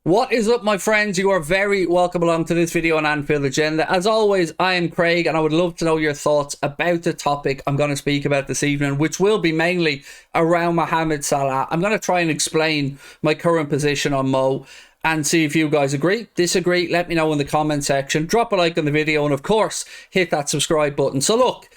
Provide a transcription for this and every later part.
What is up, my friends? You are very welcome along to this video on Anfield Agenda. As always, I am Craig and I would love to know your thoughts about the topic I'm going to speak about this evening, which will be mainly around Mohamed Salah. I'm going to try and explain my current position on Mo and see if you guys agree, disagree. Let me know in the comment section. Drop a like on the video and, of course, hit that subscribe button. So look,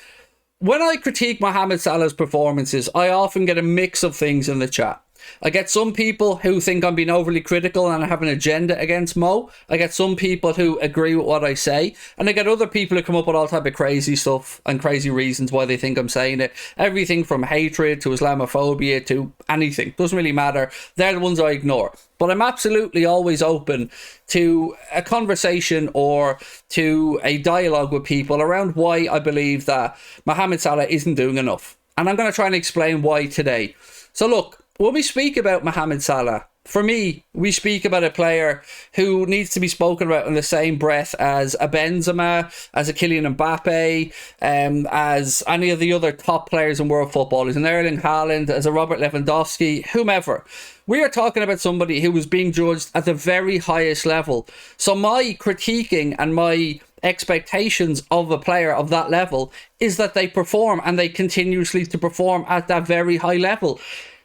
when I critique Mohamed Salah's performances, I often get a mix of things in the chat. I get some people who think I'm being overly critical and I have an agenda against Mo. I get some people who agree with what I say. And I get other people who come up with all type of crazy stuff and crazy reasons why they think I'm saying it. Everything from hatred to Islamophobia to anything. Doesn't really matter. They're the ones I ignore. But I'm absolutely always open to a conversation or to a dialogue with people around why I believe that Mohamed Salah isn't doing enough. And I'm going to try and explain why today. So look, when we speak about Mohamed Salah, for me, we speak about a player who needs to be spoken about in the same breath as a Benzema, as a Kylian Mbappe, as any of the other top players in world football, as an Erling Haaland, as a Robert Lewandowski, whomever. We are talking about somebody who was being judged at the very highest level. So my critiquing and my expectations of a player of that level is that they perform and they continuously to perform at that very high level.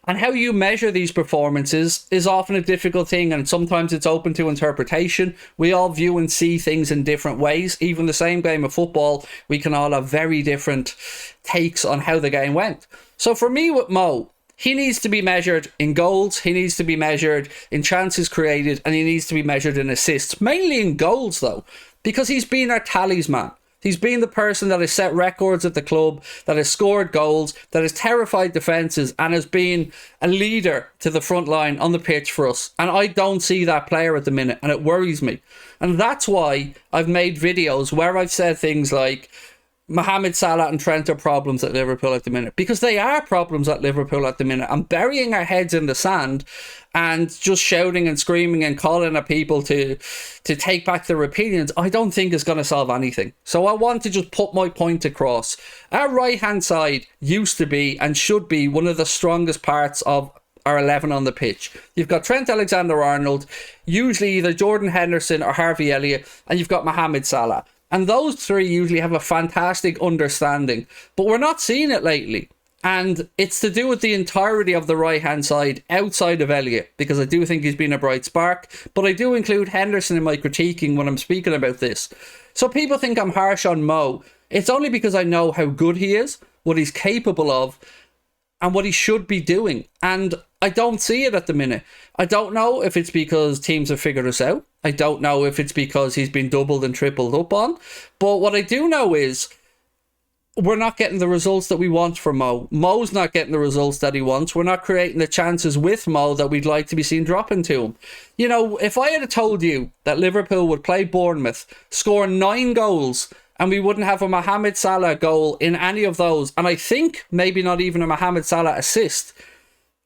And how you measure these performances is often a difficult thing, and sometimes it's open to interpretation. We all view and see things in different ways. Even the same game of football, we can all have very different takes on how the game went. So for me with Mo, he needs to be measured in goals, he needs to be measured in chances created, and he needs to be measured in assists. Mainly in goals though, because he's been our talisman. He's been the person that has set records at the club, that has scored goals, that has terrified defences and has been a leader to the front line on the pitch for us. And I don't see that player at the minute and it worries me. And that's why I've made videos where I've said things like Mohamed Salah and Trent are problems at Liverpool at the minute, because they are problems at Liverpool at the minute. And burying our heads in the sand and just shouting and screaming and calling at people to take back their opinions, I don't think is going to solve anything. So I want to just put my point across. Our right hand side used to be and should be one of the strongest parts of our 11 on the pitch. You've got Trent Alexander-Arnold, usually either Jordan Henderson or Harvey Elliott, and you've got Mohamed Salah. And those three usually have a fantastic understanding. But we're not seeing it lately. And it's to do with the entirety of the right-hand side outside of Elliott, because I do think he's been a bright spark. But I do include Henderson in my critiquing when I'm speaking about this. So people think I'm harsh on Mo. It's only because I know how good he is, what he's capable of, and what he should be doing. And I don't see it at the minute. I don't know if it's because teams have figured us out. I don't know if it's because he's been doubled and tripled up on. But what I do know is we're not getting the results that we want from Mo. Mo's not getting the results that he wants. We're not creating the chances with Mo that we'd like to be seen dropping to him. You know, if I had told you that Liverpool would play Bournemouth, score 9 goals, and we wouldn't have a Mohamed Salah goal in any of those, and I think maybe not even a Mohamed Salah assist,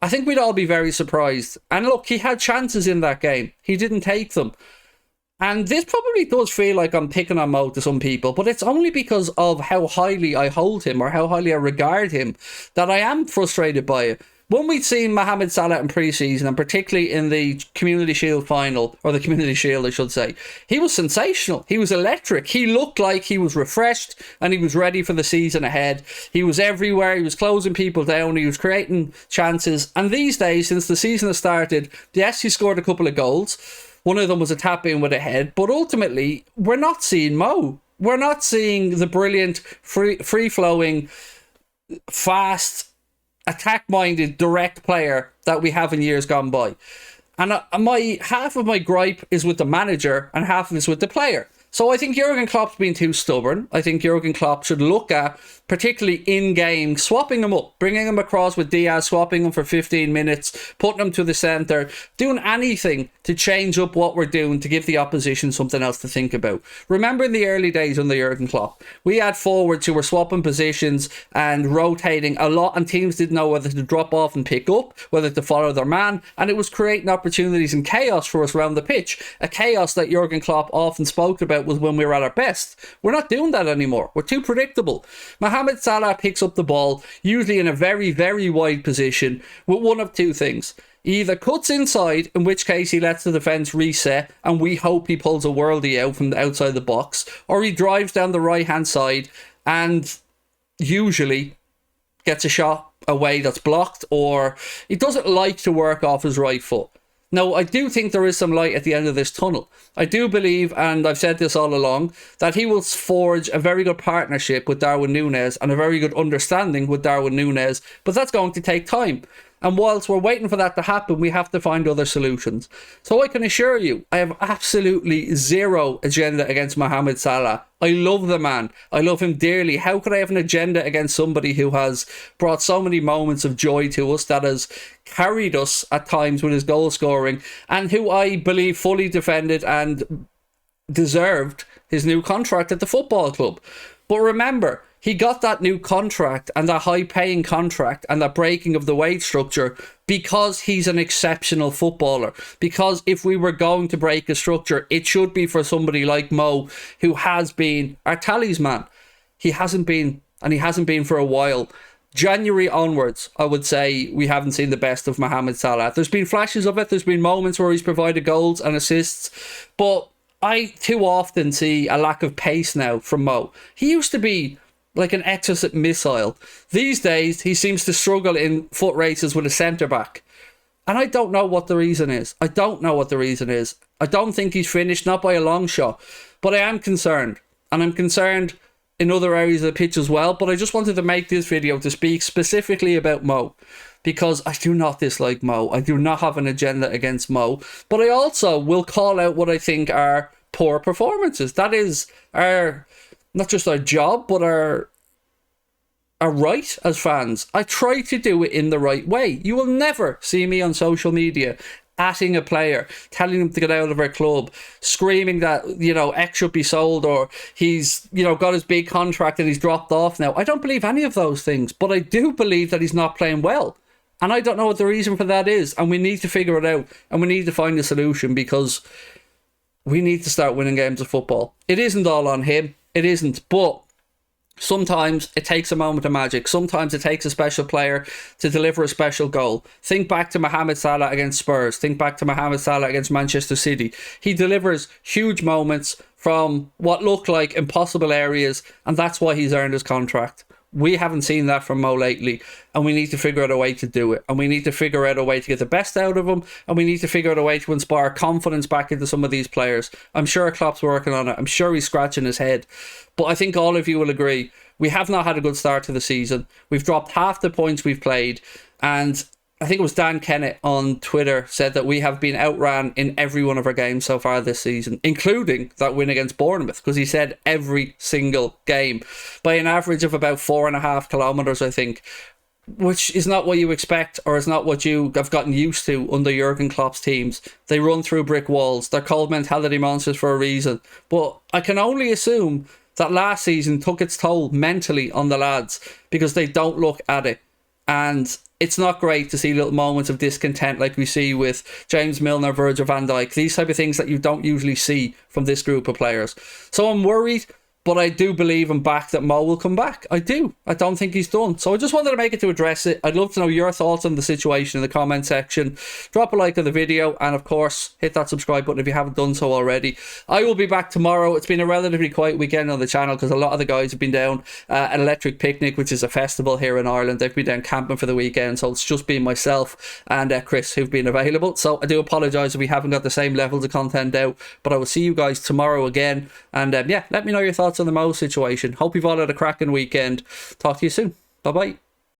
I think we'd all be very surprised. And look, he had chances in that game. He didn't take them. And this probably does feel like I'm picking on Mo to some people, but it's only because of how highly I hold him or how highly I regard him that I am frustrated by it. When we'd seen Mohamed Salah in pre-season, and particularly in the Community Shield final, or the Community Shield I should say, he was sensational. He was electric. He looked like he was refreshed and he was ready for the season ahead. He was everywhere. He was closing people down. He was creating chances. And these days, since the season has started, yes, he scored a couple of goals. One of them was a tap in with a head. But ultimately, we're not seeing Mo. We're not seeing the brilliant, free-flowing, fast, attack-minded, direct player that we have in years gone by. And half of my gripe is with the manager and half of it is with the player. So I think Jurgen Klopp's been too stubborn. I think Jurgen Klopp should look at, particularly in-game, swapping him up, bringing him across with Diaz, swapping him for 15 minutes, putting him to the centre, doing anything to change up what we're doing to give the opposition something else to think about. Remember in the early days under Jurgen Klopp, we had forwards who were swapping positions and rotating a lot, and teams didn't know whether to drop off and pick up, whether to follow their man, and it was creating opportunities and chaos for us around the pitch. A chaos that Jurgen Klopp often spoke about was when we were at our best. We're not doing that anymore. We're too predictable. Mohamed Salah picks up the ball, usually in a very, very wide position, with one of two things. He either cuts inside, in which case he lets the defence reset, and we hope he pulls a worldie out from the outside the box, or he drives down the right-hand side and usually gets a shot away that's blocked, or he doesn't like to work off his right foot. Now, I do think there is some light at the end of this tunnel. I do believe, and I've said this all along, that he will forge a very good partnership with Darwin Núñez and a very good understanding with Darwin Núñez, but that's going to take time. And whilst we're waiting for that to happen, we have to find other solutions. So I can assure you, I have absolutely zero agenda against Mohamed Salah. I love the man. I love him dearly. How could I have an agenda against somebody who has brought so many moments of joy to us, that has carried us at times with his goal scoring, and who I believe fully defended and deserved his new contract at the football club? But remember, he got that new contract and that high-paying contract and that breaking of the wage structure because he's an exceptional footballer. Because if we were going to break a structure, it should be for somebody like Mo, who has been our talisman. He hasn't been, and he hasn't been for a while. January onwards, I would say we haven't seen the best of Mohamed Salah. There's been flashes of it. There's been moments where he's provided goals and assists. But I too often see a lack of pace now from Mo. He used to be like an exquisite missile. These days, he seems to struggle in foot races with a centre-back. And I don't know what the reason is. I don't know what the reason is. I don't think he's finished, not by a long shot. But I am concerned. And I'm concerned in other areas of the pitch as well. But I just wanted to make this video to speak specifically about Mo, because I do not dislike Mo. I do not have an agenda against Mo. But I also will call out what I think are poor performances. That is our... not just our job, but our right as fans. I try to do it in the right way. You will never see me on social media atting a player, telling them to get out of our club, screaming that, you know, X should be sold, or he's, you know, got his big contract and he's dropped off now. I don't believe any of those things, but I do believe that he's not playing well. And I don't know what the reason for that is. And we need to figure it out, and we need to find a solution, because we need to start winning games of football. It isn't all on him. It isn't, but sometimes it takes a moment of magic. Sometimes it takes a special player to deliver a special goal. Think back to Mohamed Salah against Spurs. Think back to Mohamed Salah against Manchester City. He delivers huge moments from what look like impossible areas, and that's why he's earned his contract. We haven't seen that from Mo lately, and we need to figure out a way to do it. And we need to figure out a way to get the best out of him, and we need to figure out a way to inspire confidence back into some of these players. I'm sure Klopp's working on it. I'm sure he's scratching his head. But I think all of you will agree, we have not had a good start to the season. We've dropped half the points we've played, and I think it was Dan Kennett on Twitter said that we have been outran in every one of our games so far this season, including that win against Bournemouth, because he said every single game, by an average of about 4.5 kilometres, I think, which is not what you expect, or is not what you have gotten used to under Jurgen Klopp's teams. They run through brick walls. They're called mentality monsters for a reason. But I can only assume that last season took its toll mentally on the lads, because they don't look at it. And it's not great to see little moments of discontent like we see with James Milner, Virgil van Dijk, these type of things that you don't usually see from this group of players. So I'm worried, but I do believe and back that Mo will come back. I do. I don't think he's done. So I just wanted to make it to address it. I'd love to know your thoughts on the situation in the comment section. Drop a like on the video, and of course, hit that subscribe button if you haven't done so already. I will be back tomorrow. It's been a relatively quiet weekend on the channel because a lot of the guys have been down at Electric Picnic, which is a festival here in Ireland. They've been down camping for the weekend, so it's just been myself and Chris who've been available. So I do apologise if we haven't got the same levels of content out, but I will see you guys tomorrow again. And yeah, let me know your thoughts on the Mo situation. Hope you've all had a cracking weekend. Talk to you soon. Bye bye.